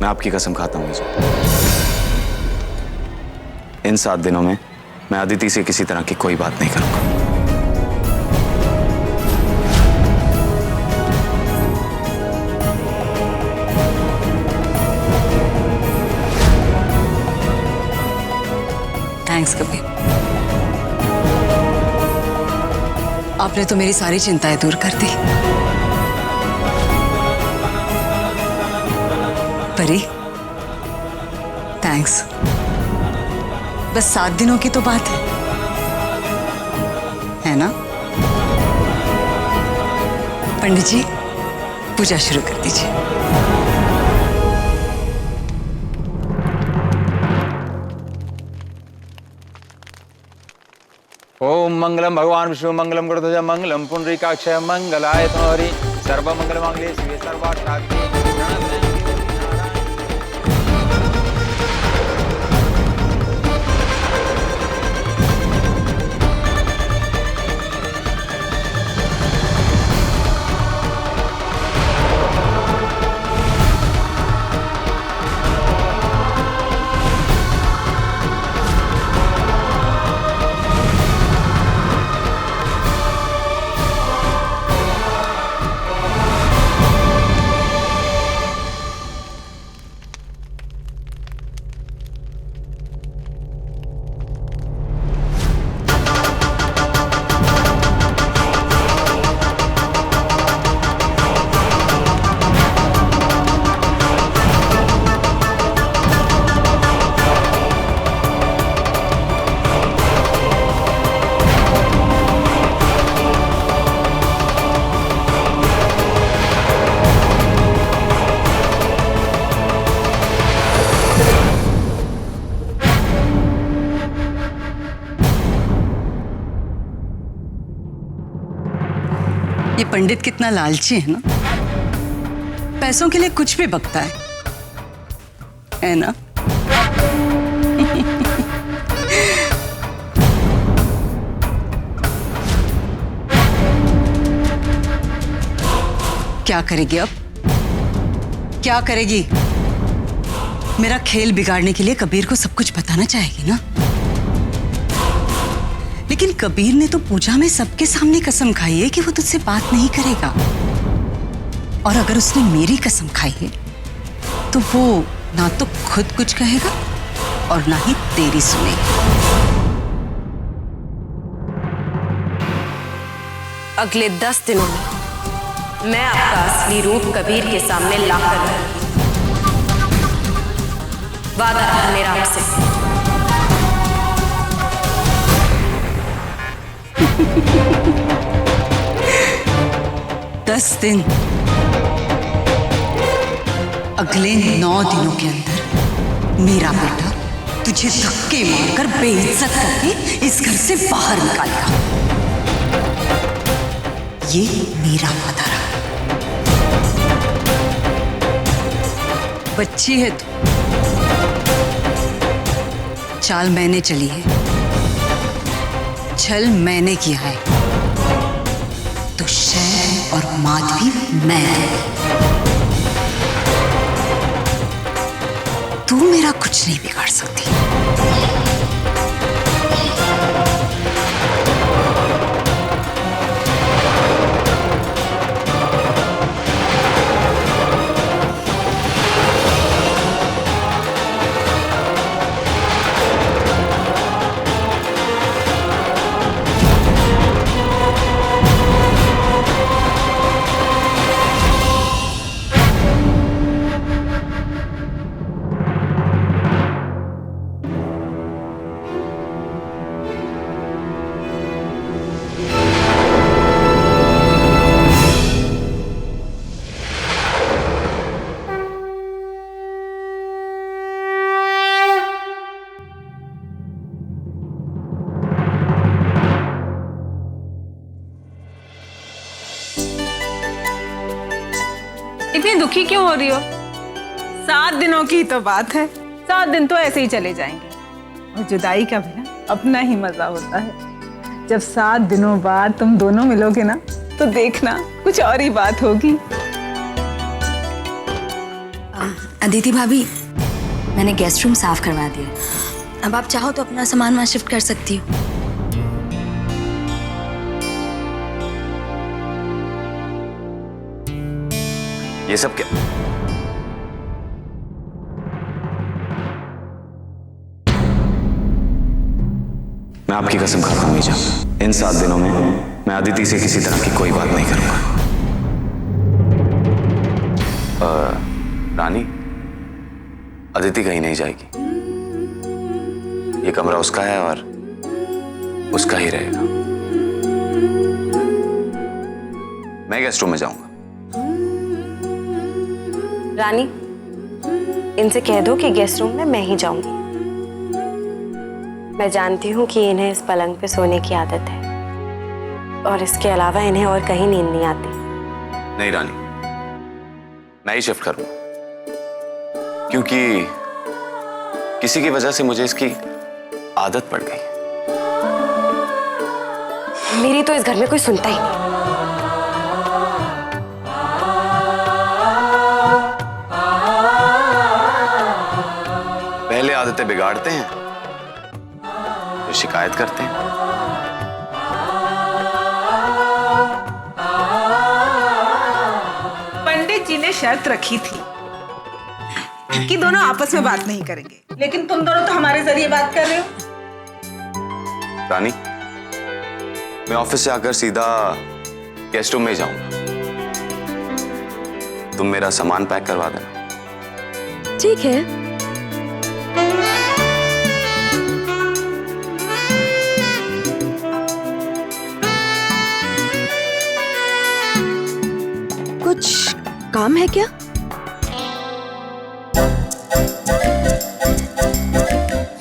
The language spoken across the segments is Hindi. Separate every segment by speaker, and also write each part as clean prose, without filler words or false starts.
Speaker 1: आपकी कसम खाता हूं जी, इन 7 दिनों में मैं अदिति से किसी तरह की कोई बात नहीं करूंगा।
Speaker 2: थैंक्स कबीर, आपने तो मेरी सारी चिंताएं दूर कर दी। परी, थैंक्स। बस 7 दिनों की तो बात है ना? पंडित जी, पूजा शुरू कर दीजिए।
Speaker 3: ओम मंगलम भगवान विष्णु मंगलम गरुड़ध्वज मंगलम पुंडरीकाक्ष मंगलाय तनोहरि सर्वमंगल मांगल्ये शिवे सर्वार्थसाधिके
Speaker 2: ये पंडित कितना लालची है ना, पैसों के लिए कुछ भी बकता है ना? क्या करेगी अब? क्या करेगी? मेरा खेल बिगाड़ने के लिए कबीर को सब कुछ बताना चाहेगी ना? लेकिन कबीर ने तो पूजा में सबके सामने कसम खाई है कि वो तुझसे बात नहीं करेगा। और अगर उसने मेरी कसम खाई है तो वो ना तो खुद कुछ कहेगा और ना ही तेरी सुनेगा।
Speaker 4: अगले 10 दिनों में मैं आपका असली रूप कबीर के सामने लाकर रहूंगी। वादा है मेरा आपसे।
Speaker 2: 10 दिन, अगले 9 दिनों के अंदर मेरा बेटा तुझे धक्के मारकर बेइज्जत करके इस घर से बाहर निकालेगा। ये मेरा वादा रहा। बच्ची है तू, चाल मैंने चली है, छल मैंने किया है, तो शय और मात भी मैं दूंगी। तू मेरा कुछ नहीं बिगाड़ सकती।
Speaker 5: इतनी दुखी क्यों हो रही हो? 7 दिनों की तो बात है, 7 दिन तो ऐसे ही चले जाएंगे। और जुदाई का भी ना अपना ही मजा होता है। जब 7 दिनों बाद तुम दोनों मिलोगे ना, तो देखना कुछ और ही बात होगी।
Speaker 6: अदिति भाभी, मैंने गेस्ट रूम साफ करवा दिया। अब आप चाहो तो अपना सामान वहां शिफ्ट कर सकती हो।
Speaker 1: ये सब क्या? मैं आपकी कसम खाता हूं मीजा, इन 7 दिनों में मैं अदिति से किसी तरह की कोई बात नहीं करूंगा। रानी, अदिति कहीं नहीं जाएगी। ये कमरा उसका है और उसका ही रहेगा। मैं गेस्ट रूम में जाऊंगा।
Speaker 4: रानी, इनसे कह दो कि गेस्ट रूम में मैं ही जाऊंगी। मैं जानती हूँ कि इन्हें इस पलंग पे सोने की आदत है और इसके अलावा इन्हें और कहीं नींद नहीं आती।
Speaker 1: नहीं रानी, मैं ही शिफ्ट करूंगा, क्योंकि किसी की वजह से मुझे इसकी आदत पड़ गई।
Speaker 4: मेरी तो इस घर में कोई सुनता ही नहीं।
Speaker 1: पहले आदतें बिगाड़ते हैं तो शिकायत करते हैं।
Speaker 5: पंडित जी ने शर्त रखी थी कि दोनों आपस में बात नहीं करेंगे, लेकिन तुम दोनों तो हमारे जरिए बात कर रहे हो।
Speaker 1: रानी, मैं ऑफिस से आकर सीधा गेस्ट रूम में जाऊंगा। तुम मेरा सामान पैक करवा देना।
Speaker 6: ठीक है। कुछ काम है क्या?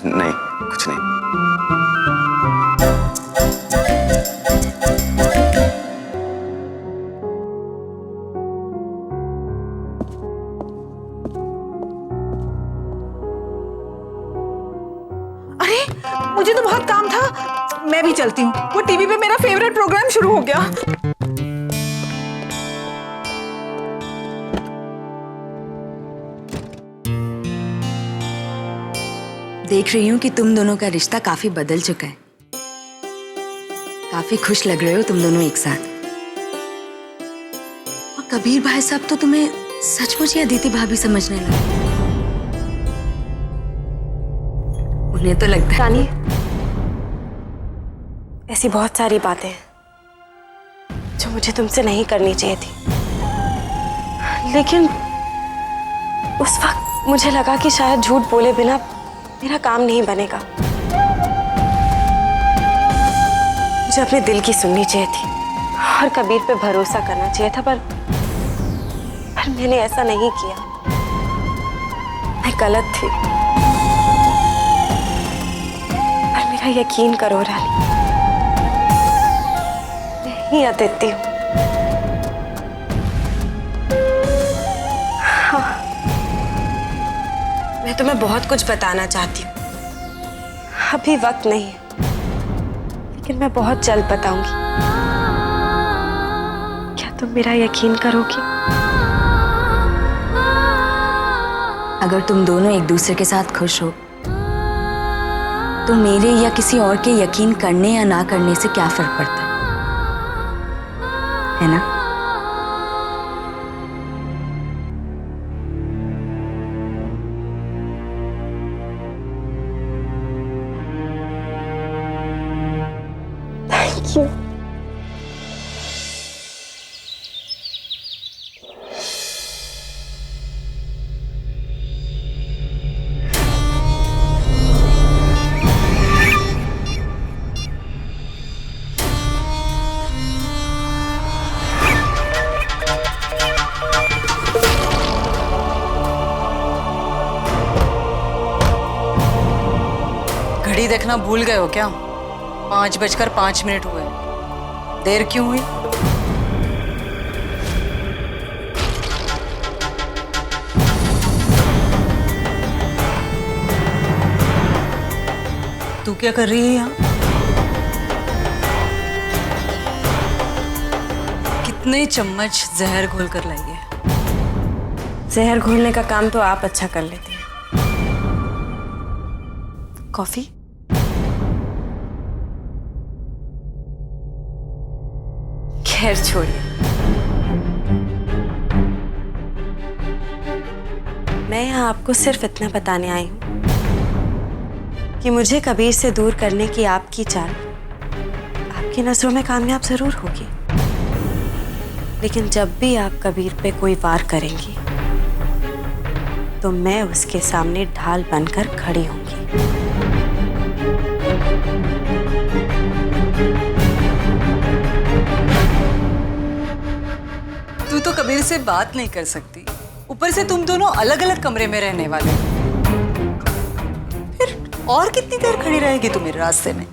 Speaker 1: नहीं, कुछ नहीं।
Speaker 5: अरे मुझे तो बहुत काम था, मैं भी चलती हूँ। वो टीवी पे मेरा फेवरेट प्रोग्राम शुरू हो गया।
Speaker 6: देख रही हूँ कि तुम दोनों का रिश्ता काफी बदल चुका है। काफी खुश लग रहे हो तुम दोनों एक साथ। और कबीर भाई साहब तो तुम्हें सचमुच ही अदिति भाभी समझने लगे। उन्हें तो लगता है।
Speaker 4: रानी, ऐसी बहुत सारी बातें हैं जो मुझे तुमसे नहीं करनी चाहिए थी, लेकिन उस वक्त मुझे लगा कि शायद झूठ बोले बिना मेरा काम नहीं बनेगा। मुझे अपने दिल की सुननी चाहिए थी और कबीर पे भरोसा करना चाहिए था, पर मैंने ऐसा नहीं किया। मैं गलत थी। पर मेरा यकीन करो रानी, मैं ही अदिति हूँ। मैं तुम्हें बहुत कुछ बताना चाहती हूँ, अभी वक्त नहीं है, लेकिन मैं बहुत जल्द बताऊंगी। क्या तुम मेरा यकीन करोगी?
Speaker 6: अगर तुम दोनों एक दूसरे के साथ खुश हो तो मेरे या किसी और के यकीन करने या ना करने से क्या फर्क पड़ता है ना?
Speaker 4: Thank you.
Speaker 2: घड़ी देखना भूल गए हो क्या? 5:05 हुए। देर क्यों हुई? तू क्या कर रही है यहाँ? कितने चम्मच जहर घोल कर लाई है?
Speaker 4: जहर घोलने का काम तो आप अच्छा कर लेती हैं। कॉफी? खैर छोड़िए, मैं यहाँ आपको सिर्फ इतना बताने आई हूँ कि मुझे कबीर से दूर करने की आपकी चाल आपकी नजरों में कामयाब जरूर होगी, लेकिन जब भी आप कबीर पे कोई वार करेंगी तो मैं उसके सामने ढाल बनकर खड़ी होंगी।
Speaker 2: तू तो कबीर से बात नहीं कर सकती, ऊपर से तुम दोनों अलग अलग कमरे में रहने वाले हो। फिर और कितनी देर खड़ी रहेगी तू मेरे रास्ते में?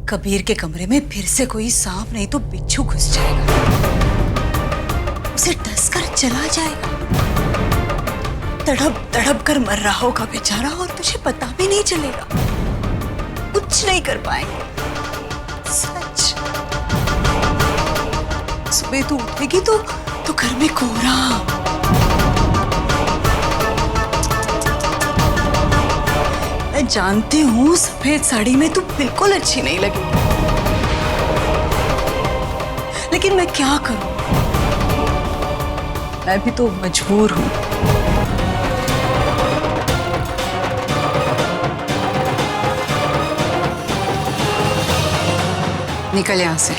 Speaker 2: कबीर के कमरे में फिर से कोई सांप नहीं तो बिच्छू घुस जाएगा, उसे डस कर चला जाएगा। तड़प तड़प कर मर रहा होगा बेचारा और तुझे पता भी नहीं चलेगा, कुछ नहीं कर पाएंगे। सच, सुबह तू उठेगी तो घर में कोहरा। मैं जानती हूँ सफेद साड़ी में तू बिल्कुल अच्छी नहीं लगी, लेकिन मैं क्या करूं, मैं भी तो मजबूर हूं। निकल यहां से।